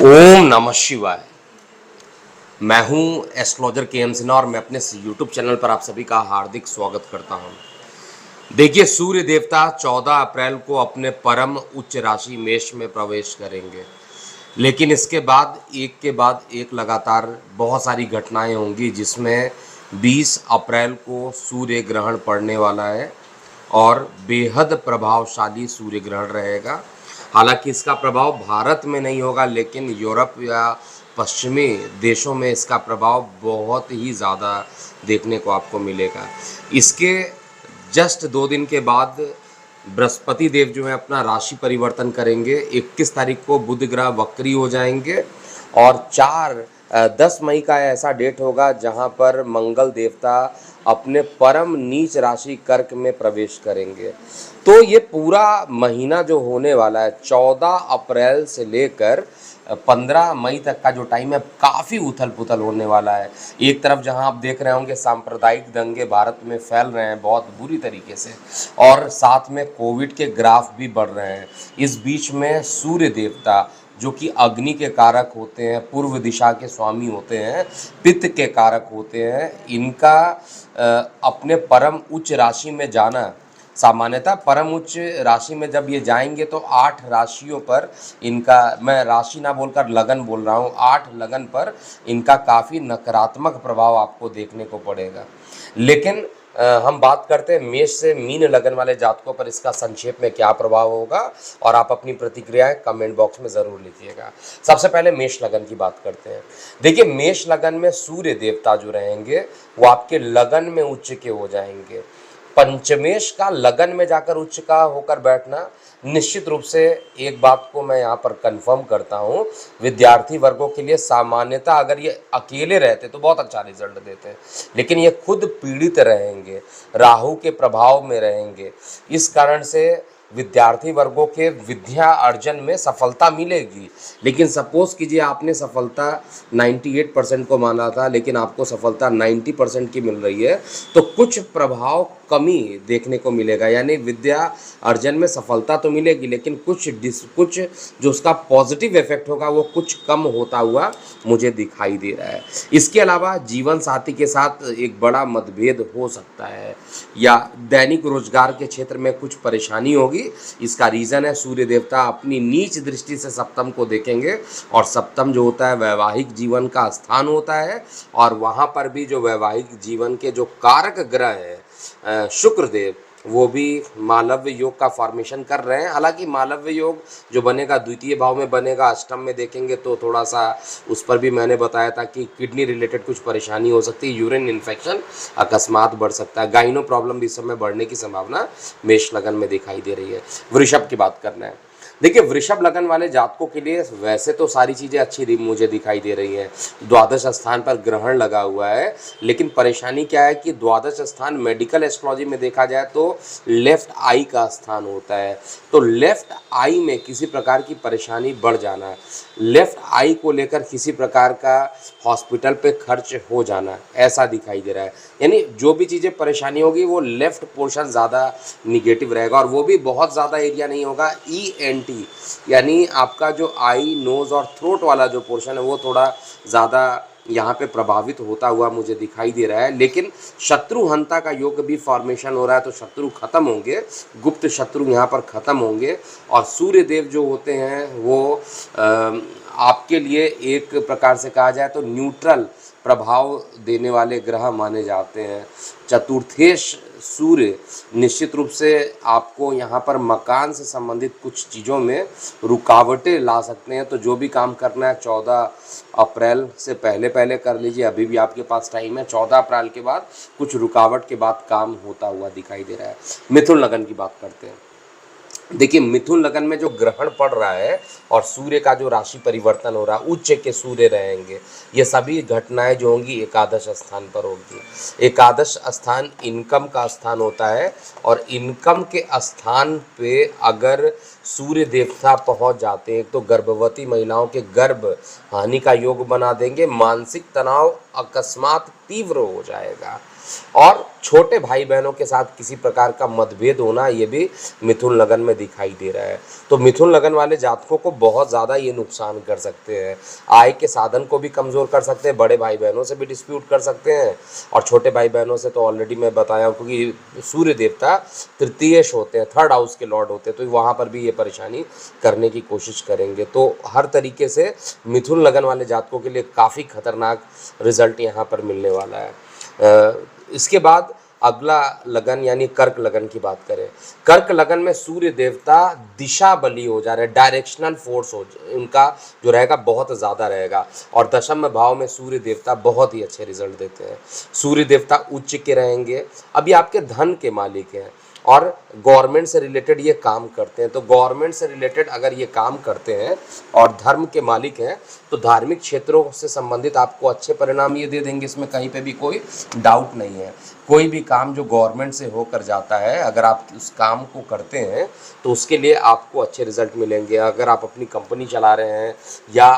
ओम नमः शिवाय। मैं हूं एस्ट्रोलॉजर के सिन्हा और मैं अपने यूट्यूब चैनल पर आप सभी का हार्दिक स्वागत करता हूं। देखिए, सूर्य देवता 14 अप्रैल को अपने परम उच्च राशि मेष में प्रवेश करेंगे, लेकिन इसके बाद एक लगातार बहुत सारी घटनाएं होंगी, जिसमें 20 अप्रैल को सूर्य ग्रहण पड़ने वाला है और बेहद प्रभावशाली सूर्य ग्रहण रहेगा। हालांकि इसका प्रभाव भारत में नहीं होगा, लेकिन यूरोप या पश्चिमी देशों में इसका प्रभाव बहुत ही ज़्यादा देखने को आपको मिलेगा। इसके जस्ट 2 दिन के बाद बृहस्पति देव जो है अपना राशि परिवर्तन करेंगे। 21 तारीख को बुध ग्रह वक्री हो जाएंगे और 10 मई का ऐसा डेट होगा जहां पर मंगल देवता अपने परम नीच राशि कर्क में प्रवेश करेंगे। तो ये पूरा महीना जो होने वाला है 14 अप्रैल से लेकर 15 मई तक का जो टाइम है, काफ़ी उथल पुथल होने वाला है। एक तरफ जहां आप देख रहे होंगे सांप्रदायिक दंगे भारत में फैल रहे हैं बहुत बुरी तरीके से, और साथ में कोविड के ग्राफ भी बढ़ रहे हैं। इस बीच में सूर्य देवता जो कि अग्नि के कारक होते हैं, पूर्व दिशा के स्वामी होते हैं, पित्त के कारक होते हैं, इनका अपने परम उच्च राशि में जाना, सामान्यतः परम उच्च राशि में जब ये जाएंगे तो 8 राशियों पर इनका, मैं राशि ना बोलकर लगन बोल रहा हूँ, 8 लगन पर इनका काफ़ी नकारात्मक प्रभाव आपको देखने को पड़ेगा। लेकिन हम बात करते हैं मेष से मीन लगन वाले जातकों पर इसका संक्षेप में क्या प्रभाव होगा, और आप अपनी प्रतिक्रियाएं कमेंट बॉक्स में ज़रूर लिखिएगा। सबसे पहले मेष लगन की बात करते हैं। देखिए, मेष लगन में सूर्य देवता जो रहेंगे वो आपके लगन में उच्च के हो जाएंगे। पंचमेश का लगन में जाकर उच्च का होकर बैठना, निश्चित रूप से एक बात को मैं यहाँ पर कंफर्म करता हूँ, विद्यार्थी वर्गों के लिए सामान्यतः अगर ये अकेले रहते तो बहुत अच्छा रिजल्ट देते, लेकिन ये खुद पीड़ित रहेंगे, राहु के प्रभाव में रहेंगे। इस कारण से विद्यार्थी वर्गों के विद्या अर्जन में सफलता मिलेगी, लेकिन सपोज कीजिए आपने सफलता 98% को माना था, लेकिन आपको सफलता 90% की मिल रही है, तो कुछ प्रभाव कमी देखने को मिलेगा। यानी विद्या अर्जन में सफलता तो मिलेगी, लेकिन कुछ जो उसका पॉजिटिव इफेक्ट होगा वो कुछ कम होता हुआ मुझे दिखाई दे रहा है। इसके अलावा जीवन साथी के साथ एक बड़ा मतभेद हो सकता है, या दैनिक रोजगार के क्षेत्र में कुछ परेशानी होगी। इसका रीज़न है सूर्य देवता अपनी नीच दृष्टि से सप्तम को देखेंगे, और सप्तम जो होता है वैवाहिक जीवन का स्थान होता है, और वहाँ पर भी जो वैवाहिक जीवन के जो कारक ग्रह हैं शुक्र देव, वो भी मालव्य योग का फॉर्मेशन कर रहे हैं। हालांकि मालव्य योग जो बनेगा द्वितीय भाव में बनेगा, अष्टम में देखेंगे तो थोड़ा सा उस पर भी मैंने बताया था कि किडनी रिलेटेड कुछ परेशानी हो सकती है, यूरिन इन्फेक्शन अकस्मात बढ़ सकता है, गाइनो प्रॉब्लम भी इस समय बढ़ने की संभावना मेष लगन में दिखाई दे रही है। वृषभ की बात करना है। देखिए, वृषभ लगन वाले जातकों के लिए वैसे तो सारी चीज़ें अच्छी मुझे दिखाई दे रही हैं। द्वादश स्थान पर ग्रहण लगा हुआ है, लेकिन परेशानी क्या है कि द्वादश स्थान मेडिकल एस्ट्रोलॉजी में देखा जाए तो लेफ्ट आई का स्थान होता है। तो लेफ्ट आई में किसी प्रकार की परेशानी बढ़ जाना, लेफ्ट आई को लेकर किसी प्रकार का हॉस्पिटल पे खर्च हो जाना, ऐसा दिखाई दे रहा है। यानी जो भी चीज़ें परेशानी होगी वो लेफ्ट पोर्शन ज़्यादा निगेटिव रहेगा, और वो भी बहुत ज़्यादा एरिया नहीं होगा। ENT यानी आपका जो आई, नोज़ और थ्रोट वाला जो पोर्शन है वो थोड़ा ज़्यादा यहाँ पे प्रभावित होता हुआ मुझे दिखाई दे रहा है। लेकिन शत्रु हंता का योग भी फॉर्मेशन हो रहा है, तो शत्रु खत्म होंगे, गुप्त शत्रु यहाँ पर खत्म होंगे, और सूर्य देव जो होते हैं वो आपके लिए एक प्रकार से कहा जाए तो न्यूट्रल प्रभाव देने वाले ग्रह माने जाते हैं। चतुर्थेश सूर्य निश्चित रूप से आपको यहाँ पर मकान से संबंधित कुछ चीज़ों में रुकावटें ला सकते हैं। तो जो भी काम करना है 14 अप्रैल से पहले कर लीजिए, अभी भी आपके पास टाइम है। 14 अप्रैल के बाद कुछ रुकावट के बाद काम होता हुआ दिखाई दे रहा है। मिथुन लगन की बात करते हैं। देखिए मिथुन लगन में जो ग्रहण पड़ रहा है और सूर्य का जो राशि परिवर्तन हो रहा है, उच्च के सूर्य रहेंगे, ये सभी घटनाएं जो होंगी एकादश स्थान पर होगी। एकादश स्थान इनकम का स्थान होता है और इनकम के स्थान पे अगर सूर्य देवता पहुंच जाते हैं तो गर्भवती महिलाओं के गर्भ हानि का योग बना देंगे, मानसिक तनाव अकस्मात तीव्र हो जाएगा और छोटे भाई बहनों के साथ किसी प्रकार का मतभेद होना ये भी मिथुन लगन में दिखाई दे रहा है। तो मिथुन लगन वाले जातकों को बहुत ज़्यादा ये नुकसान कर सकते हैं, आय के साधन को भी कमज़ोर कर सकते हैं, बड़े भाई बहनों से भी डिस्प्यूट कर सकते हैं और छोटे भाई बहनों से तो ऑलरेडी मैं बताया हूँ, क्योंकि सूर्य देवता तृतीयेश होते हैं, थर्ड हाउस के लॉर्ड होते हैं, तो वहाँ पर भी ये परेशानी करने की कोशिश करेंगे। तो हर तरीके से मिथुन लगन वाले जातकों के लिए काफ़ी खतरनाक रिजल्ट यहाँ पर मिलने वाला है। इसके बाद अगला लगन यानी कर्क लगन की बात करें। कर्क लगन में सूर्य देवता दिशा बली हो जा रहे हैं, डायरेक्शनल फोर्स हो उनका जो रहेगा बहुत ज़्यादा रहेगा और दशम भाव में सूर्य देवता बहुत ही अच्छे रिजल्ट देते हैं। सूर्य देवता उच्च के रहेंगे, अभी आपके धन के मालिक हैं और गवर्नमेंट से रिलेटेड ये काम करते हैं। तो गवर्नमेंट से रिलेटेड अगर ये काम करते हैं और धर्म के मालिक हैं तो धार्मिक क्षेत्रों से संबंधित आपको अच्छे परिणाम ये दे देंगे, इसमें कहीं पे भी कोई डाउट नहीं है। कोई भी काम जो गवर्नमेंट से होकर जाता है, अगर आप उस काम को करते हैं तो उसके लिए आपको अच्छे रिजल्ट मिलेंगे। अगर आप अपनी कंपनी चला रहे हैं या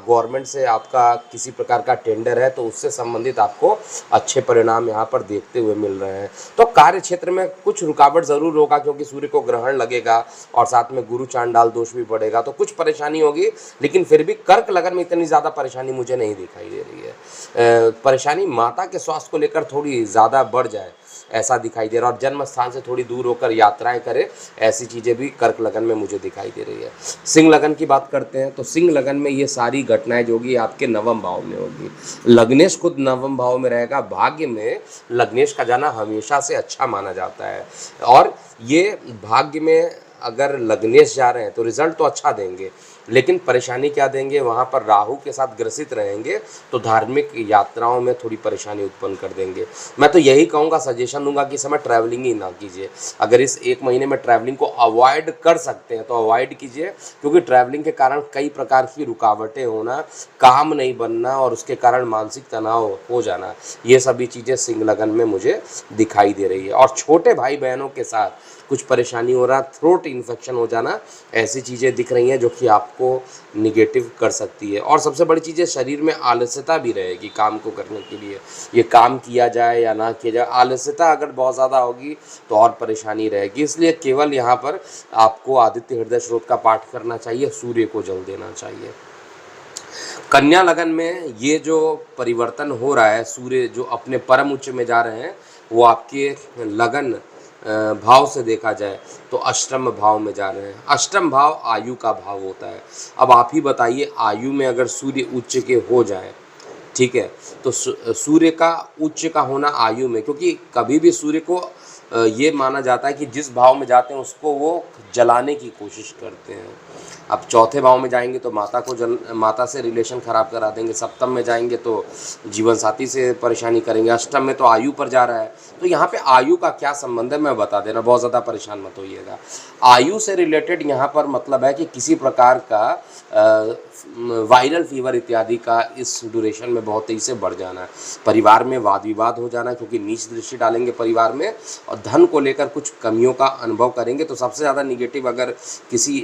गवर्नमेंट से आपका किसी प्रकार का टेंडर है तो उससे संबंधित आपको अच्छे परिणाम यहाँ पर देखते हुए मिल रहे हैं। तो कार्य क्षेत्र में कुछ रुकावट ज़रूर होगा क्योंकि सूर्य को ग्रहण लगेगा और साथ में गुरु चांडाल दोष भी पड़ेगा, तो कुछ परेशानी होगी, लेकिन फिर भी कर्क लगन में इतनी ज़्यादा परेशानी मुझे नहीं दिखाई दे रही है। परेशानी माता के स्वास्थ्य को लेकर थोड़ी ज़्यादा बढ़ जाए ऐसा दिखाई दे रहा है और जन्म स्थान से थोड़ी दूर होकर यात्राएं करे, ऐसी चीज़ें भी कर्क लगन में मुझे दिखाई दे रही है। सिंह लगन की बात करते हैं तो सिंह लगन में ये सारी घटनाएं जो होगी आपके नवम भाव में होगी। लग्नेश खुद नवम भाव में रहेगा, भाग्य में लग्नेश का जाना हमेशा से अच्छा माना जाता है और ये भाग्य में अगर लग्नेश जा रहे हैं तो रिजल्ट तो अच्छा देंगे, लेकिन परेशानी क्या देंगे, वहाँ पर राहु के साथ ग्रसित रहेंगे तो धार्मिक यात्राओं में थोड़ी परेशानी उत्पन्न कर देंगे। मैं तो यही कहूँगा, सजेशन दूंगा कि इस समय ट्रैवलिंग ही ना कीजिए। अगर इस एक महीने में ट्रैवलिंग को अवॉइड कर सकते हैं तो अवॉइड कीजिए, क्योंकि ट्रैवलिंग के कारण कई प्रकार की रुकावटें होना, काम नहीं बनना और उसके कारण मानसिक तनाव हो जाना, ये सभी चीज़ें सिंह लगन में मुझे दिखाई दे रही है। और छोटे भाई बहनों के साथ कुछ परेशानी हो रहा, थ्रोट इन्फेक्शन हो जाना, ऐसी चीज़ें दिख रही हैं जो कि आपको निगेटिव कर सकती है। और सबसे बड़ी चीज़ है, शरीर में आलस्यता भी रहेगी काम को करने के लिए, ये काम किया जाए या ना किया जाए, आलस्यता अगर बहुत ज़्यादा होगी तो और परेशानी रहेगी। इसलिए केवल यहाँ पर आपको आदित्य हृदय स्रोत का पाठ करना चाहिए, सूर्य को जल देना चाहिए। कन्या लगन में ये जो परिवर्तन हो रहा है, सूर्य जो अपने परम उच्च में जा रहे हैं, वो आपके लगन भाव से देखा जाए तो अष्टम भाव में जा रहे हैं। अष्टम भाव आयु का भाव होता है। अब आप ही बताइए, आयु में अगर सूर्य उच्च के हो जाए, ठीक है, तो सूर्य का उच्च का होना आयु में, क्योंकि कभी भी सूर्य को ये माना जाता है कि जिस भाव में जाते हैं उसको वो जलाने की कोशिश करते हैं। अब चौथे भाव में जाएंगे तो माता से रिलेशन खराब करा देंगे, सप्तम में जाएंगे तो जीवन साथी से परेशानी करेंगे, अष्टम में तो आयु पर जा रहा है। तो यहाँ पे आयु का क्या संबंध है मैं बता देना, बहुत ज़्यादा परेशान मत होइएगा। आयु से रिलेटेड यहाँ पर मतलब है कि किसी प्रकार का वायरल फीवर इत्यादि का इस ड्यूरेशन में बहुत तेज़ी से बढ़ जाना है, परिवार में वाद विवाद हो जाना, क्योंकि नीच दृष्टि डालेंगे परिवार में, और धन को लेकर कुछ कमियों का अनुभव करेंगे। तो सबसे ज़्यादा निगेटिव अगर किसी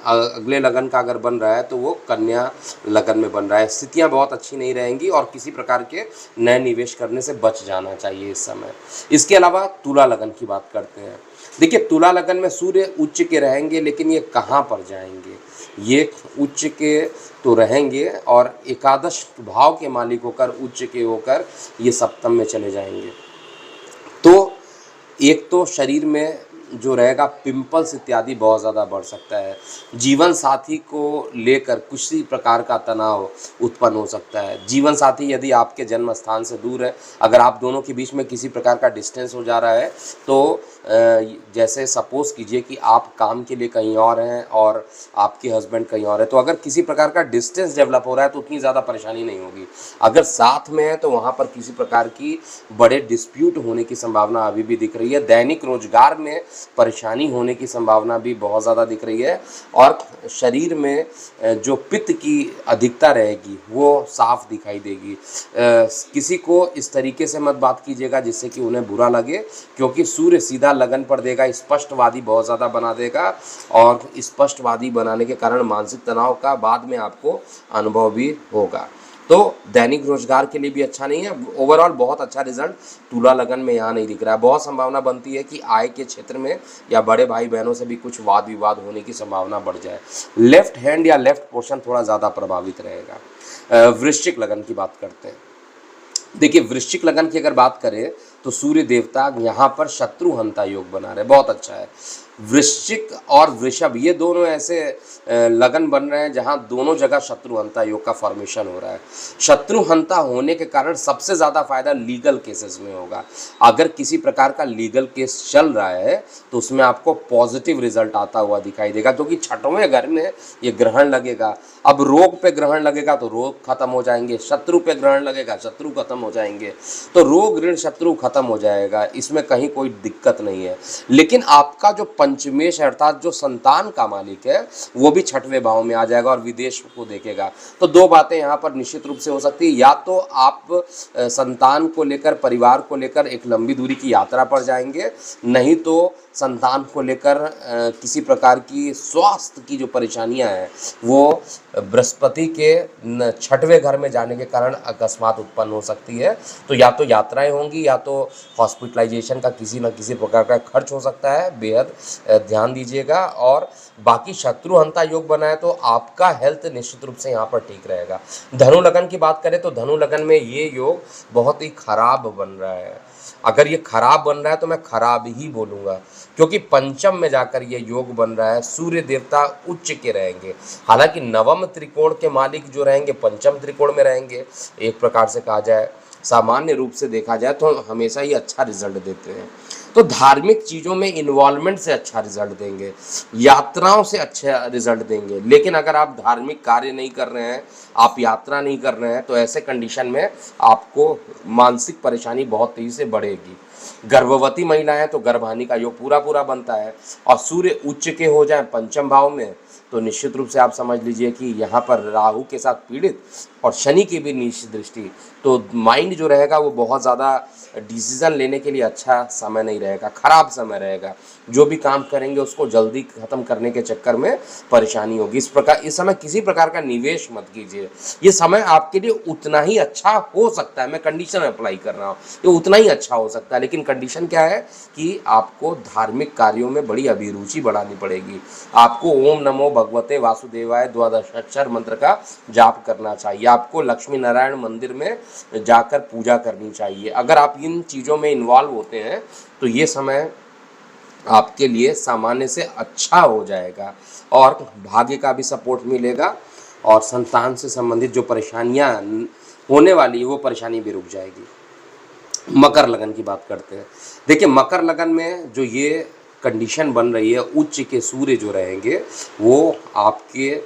अगले लगन का अगर बन रहा है तो वो कन्या लगन में बन रहा है। स्थितियाँ बहुत अच्छी नहीं रहेंगी और किसी प्रकार के नए निवेश करने से बच जाना चाहिए इस समय। इसके अलावा तुला लगन की बात करते हैं। देखिए, तुला लगन में सूर्य उच्च के रहेंगे, लेकिन ये कहाँ पर जाएंगे, ये उच्च के तो रहेंगे और एकादश भाव के मालिक होकर उच्च के होकर ये सप्तम में चले जाएंगे। तो एक तो शरीर में जो रहेगा पिंपल्स इत्यादि बहुत ज़्यादा बढ़ सकता है, जीवन साथी को लेकर किसी प्रकार का तनाव उत्पन्न हो सकता है। जीवन साथी यदि आपके जन्म स्थान से दूर है, अगर आप दोनों के बीच में किसी प्रकार का डिस्टेंस हो जा रहा है तो जैसे सपोज़ कीजिए कि आप काम के लिए कहीं और हैं और आपके हस्बैंड कहीं और है, तो अगर किसी प्रकार का डिस्टेंस डेवलप हो रहा है तो उतनी ज़्यादा परेशानी नहीं होगी। अगर साथ में है तो वहाँ पर किसी प्रकार की बड़े डिस्प्यूट होने की संभावना अभी भी दिख रही है। दैनिक रोजगार में परेशानी होने की संभावना भी बहुत ज़्यादा दिख रही है। और शरीर में जो पित्त की अधिकता रहेगी वो साफ दिखाई देगी। किसी को इस तरीके से मत बात कीजिएगा जिससे कि उन्हें बुरा लगे, क्योंकि सूर्य सीधा लगन पर देगा, स्पष्टवादी बहुत ज़्यादा बना देगा और स्पष्टवादी बनाने के कारण मानसिक तनाव का बाद में आपको अनुभव भी होगा। तो दैनिक रोजगार के लिए भी अच्छा नहीं है। ओवरऑल बहुत अच्छा रिजल्ट तुला लगन में यहाँ नहीं दिख रहा है। बहुत संभावना बनती है कि आय के क्षेत्र में या बड़े भाई बहनों से भी कुछ वाद विवाद होने की संभावना बढ़ जाए। लेफ्ट हैंड या लेफ्ट पोर्शन थोड़ा ज़्यादा प्रभावित रहेगा। वृश्चिक लगन की बात करते हैं। देखिए, वृश्चिक लगन की अगर बात करें तो सूर्य देवता यहाँ पर शत्रुहंता योग बना रहे, बहुत अच्छा है। वृश्चिक और वृषभ ये दोनों ऐसे लगन बन रहे हैं जहाँ दोनों जगह शत्रुहंता योग का फॉर्मेशन हो रहा है। शत्रुहंता होने के कारण सबसे ज़्यादा फायदा लीगल केसेस में होगा। अगर किसी प्रकार का लीगल केस चल रहा है तो उसमें आपको पॉजिटिव रिजल्ट आता हुआ दिखाई देगा, क्योंकि छठवें घर में ये ग्रहण लगेगा। अब रोग पे ग्रहण लगेगा तो रोग खत्म हो जाएंगे, शत्रु पे ग्रहण लगेगा शत्रु खत्म हो जाएंगे, तो रोग ऋण शत्रु खत्म हो जाएगा, इसमें कहीं कोई दिक्कत नहीं है। लेकिन आपका जो पंचमेश अर्थात जो संतान का मालिक है वो भी छठवें भाव में आ जाएगा और विदेश को देखेगा। तो दो बातें यहाँ पर निश्चित रूप से हो सकती है, या तो आप संतान को लेकर, परिवार को लेकर एक लंबी दूरी की यात्रा पर जाएंगे, नहीं तो संतान को लेकर किसी प्रकार की स्वास्थ्य की जो परेशानियां हैं वो बृहस्पति के छठवें घर में जाने के कारण अकस्मात उत्पन्न हो सकती है। तो या तो यात्राएं होंगी या तो हॉस्पिटलाइजेशन का किसी न किसी प्रकार का खर्च हो सकता है, बेहद ध्यान दीजिएगा। और बाकी शत्रुहंता योग बना है तो आपका हेल्थ निश्चित रूप से यहाँ पर ठीक रहेगा। धनु लगन की बात करें तो धनु लगन में ये योग बहुत ही खराब बन रहा है। अगर ये खराब बन रहा है तो मैं खराब ही बोलूँगा, क्योंकि पंचम में जाकर ये योग बन रहा है। सूर्य देवता उच्च के रहेंगे, हालांकि नवम त्रिकोण के मालिक जो रहेंगे पंचम त्रिकोण में रहेंगे। एक प्रकार से कहा जाए, सामान्य रूप से देखा जाए तो हमेशा ही अच्छा रिजल्ट देते हैं। तो धार्मिक चीज़ों में इन्वॉल्वमेंट से अच्छा रिजल्ट देंगे, यात्राओं से अच्छा रिजल्ट देंगे। लेकिन अगर आप धार्मिक कार्य नहीं कर रहे हैं, आप यात्रा नहीं कर रहे हैं, तो ऐसे कंडीशन में आपको मानसिक परेशानी बहुत तेजी से बढ़ेगी। गर्भवती महिलाएं तो गर्भहानि का योग पूरा पूरा बनता है। और सूर्य उच्च के हो जाए पंचम भाव में तो निश्चित रूप से आप समझ लीजिए कि यहाँ पर राहु के साथ पीड़ित और शनि की भी नीच दृष्टि, तो माइंड जो रहेगा वो बहुत ज़्यादा डिसीजन लेने के लिए अच्छा समय नहीं रहेगा, खराब समय रहेगा। जो भी काम करेंगे उसको जल्दी ख़त्म करने के चक्कर में परेशानी होगी। इस समय किसी प्रकार का निवेश मत कीजिए। ये समय आपके लिए उतना ही अच्छा हो सकता है, मैं कंडीशन अप्लाई कर रहा हूँ, ये उतना ही अच्छा हो सकता है, लेकिन कंडीशन क्या है कि आपको धार्मिक कार्यों में बड़ी अभिरुचि बढ़ानी पड़ेगी। आपको ओम नमो भगवते वासुदेवाय द्वादश अक्षर मंत्र का जाप करना चाहिए। आपको लक्ष्मी नारायण मंदिर में जाकर पूजा करनी चाहिए। अगर आप इन चीज़ों में इन्वॉल्व होते हैं तो ये समय आपके लिए सामान्य से अच्छा हो जाएगा और भाग्य का भी सपोर्ट मिलेगा और संतान से संबंधित जो परेशानियां होने वाली है वो परेशानी भी रुक जाएगी। मकर लगन की बात करते हैं। देखिए, मकर लगन में जो ये कंडीशन बन रही है, उच्च के सूर्य जो रहेंगे वो आपके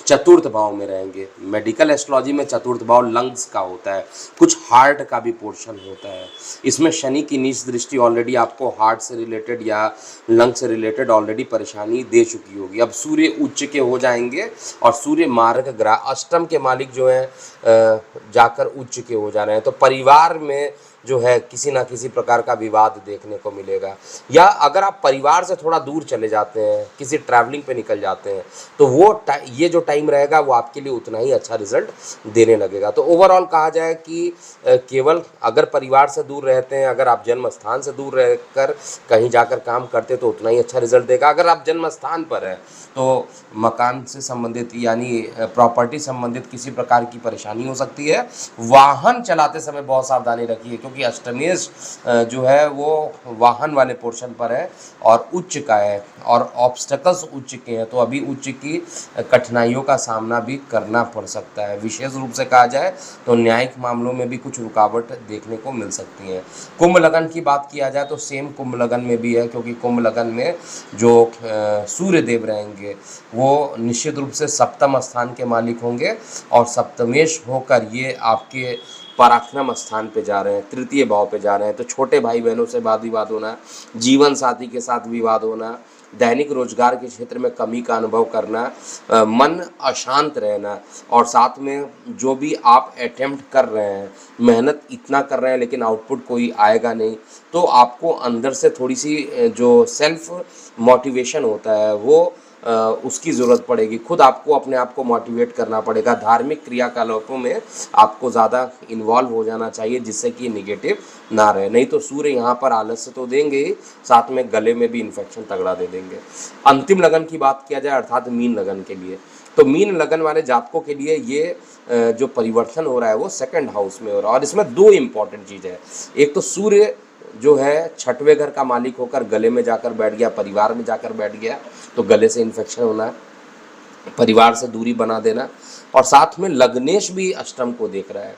चतुर्थ भाव में रहेंगे। मेडिकल एस्ट्रोलॉजी में चतुर्थ भाव लंग्स का होता है, कुछ हार्ट का भी पोर्शन होता है। इसमें शनि की नीच दृष्टि ऑलरेडी आपको हार्ट से रिलेटेड या लंग से रिलेटेड ऑलरेडी परेशानी दे चुकी होगी। अब सूर्य उच्च के हो जाएंगे और सूर्य मारक ग्रह अष्टम के मालिक जो है जाकर उच्च के हो जा रहे हैं, तो परिवार में जो है किसी ना किसी प्रकार का विवाद देखने को मिलेगा। या अगर आप परिवार से थोड़ा दूर चले जाते हैं, किसी ट्रैवलिंग पे निकल जाते हैं, तो वो ये जो टाइम रहेगा वो आपके लिए उतना ही अच्छा रिजल्ट देने लगेगा। तो ओवरऑल कहा जाए कि केवल अगर परिवार से दूर रहते हैं, अगर आप जन्म स्थान से दूर रहकर कहीं जाकर काम करते हैं तो उतना ही अच्छा रिजल्ट देगा। अगर आप जन्म स्थान पर हैं तो मकान से संबंधित यानी प्रॉपर्टी संबंधित किसी प्रकार की परेशानी हो सकती है। वाहन चलाते समय बहुत सावधानी रखिए, क्योंकि अष्टमेश जो है वो वाहन वाले पोर्शन पर है और उच्च का है और ऑब्स्टेकल्स उच्च के हैं, तो अभी उच्च की कठिनाइयों का सामना भी करना पड़ सकता है। विशेष रूप से कहा जाए तो न्यायिक मामलों में भी कुछ रुकावट देखने को मिल सकती है। कुंभ लगन की बात किया जाए तो सेम कुंभ लगन में भी है, क्योंकि कुंभ लगन में जो सूर्य देव रहेंगे वो निश्चित रूप से सप्तम स्थान के मालिक होंगे और सप्तमेश होकर ये आपके पराक्रम स्थान पे जा रहे हैं, तृतीय भाव पे जा रहे हैं, तो छोटे भाई बहनों से वाद विवाद होना, जीवन साथी के साथ विवाद होना, दैनिक रोजगार के क्षेत्र में कमी का अनुभव करना, मन अशांत रहना, और साथ में जो भी आप अटेम्प्ट कर रहे हैं, मेहनत इतना कर रहे हैं लेकिन आउटपुट कोई आएगा नहीं, तो आपको अंदर से थोड़ी सी जो सेल्फ मोटिवेशन होता है वो उसकी ज़रूरत पड़ेगी। खुद आपको अपने आप को मोटिवेट करना पड़ेगा। धार्मिक क्रियाकलापों में आपको ज़्यादा इन्वॉल्व हो जाना चाहिए जिससे कि निगेटिव ना रहे, नहीं तो सूर्य यहाँ पर आलस्य तो देंगे ही, साथ में गले में भी इन्फेक्शन तगड़ा दे देंगे। अंतिम लगन की बात किया जाए अर्थात मीन लगन के लिए, तो मीन लगन वाले जातकों के लिए ये जो परिवर्तन हो रहा है वो सेकंड हाउस में हो रहा है, और इसमें दो इम्पॉर्टेंट चीज़ है। एक तो सूर्य जो है छठवें घर का मालिक होकर गले में जाकर बैठ गया, परिवार में जाकर बैठ गया, तो गले से इन्फेक्शन होना, परिवार से दूरी बना देना, और साथ में लग्नेश भी अष्टम को देख रहा है।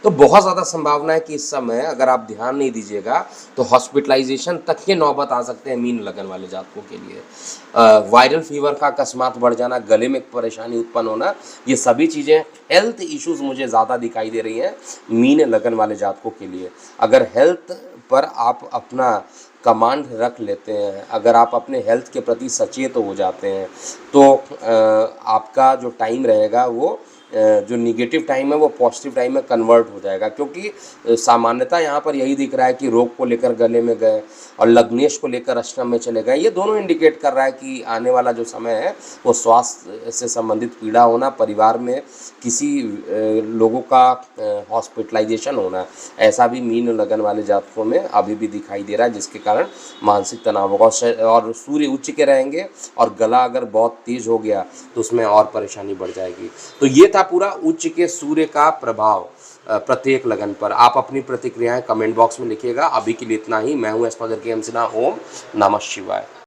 तो बहुत ज़्यादा संभावना है कि इस समय अगर आप ध्यान नहीं दीजिएगा तो हॉस्पिटलाइजेशन तक के नौबत आ सकते हैं मीन लगन वाले जातकों के लिए। वायरल फीवर का अकस्मात बढ़ जाना, गले में परेशानी उत्पन्न होना, ये सभी चीज़ें हेल्थ इश्यूज मुझे ज़्यादा दिखाई दे रही हैं मीन लगन वाले जातकों के लिए। अगर हेल्थ पर आप अपना कमांड रख लेते हैं, अगर आप अपने हेल्थ के प्रति सचेत हो जाते हैं, तो आपका जो टाइम रहेगा वो जो निगेटिव टाइम है वो पॉजिटिव टाइम में कन्वर्ट हो जाएगा। क्योंकि सामान्यतः यहाँ पर यही दिख रहा है कि रोग को लेकर गले में गए और लग्नेश को लेकर अष्टम में चले गए, ये दोनों इंडिकेट कर रहा है कि आने वाला जो समय है वो स्वास्थ्य से संबंधित पीड़ा होना, परिवार में किसी लोगों का हॉस्पिटलाइजेशन होना, ऐसा भी मीन लगन वाले जातकों में अभी भी दिखाई दे रहा है, जिसके कारण मानसिक तनाव होगा। और सूर्य उच्च के रहेंगे और गला अगर बहुत तेज हो गया तो उसमें और परेशानी बढ़ जाएगी। तो ये था पूरा उच्च के सूर्य का प्रभाव प्रत्येक लगन पर। आप अपनी प्रतिक्रियाएं कमेंट बॉक्स में लिखिएगा। अभी के लिए इतना ही। मैं हूं एस्ट्रोलॉजर के एम सिन्हा। ओम नमः शिवाय।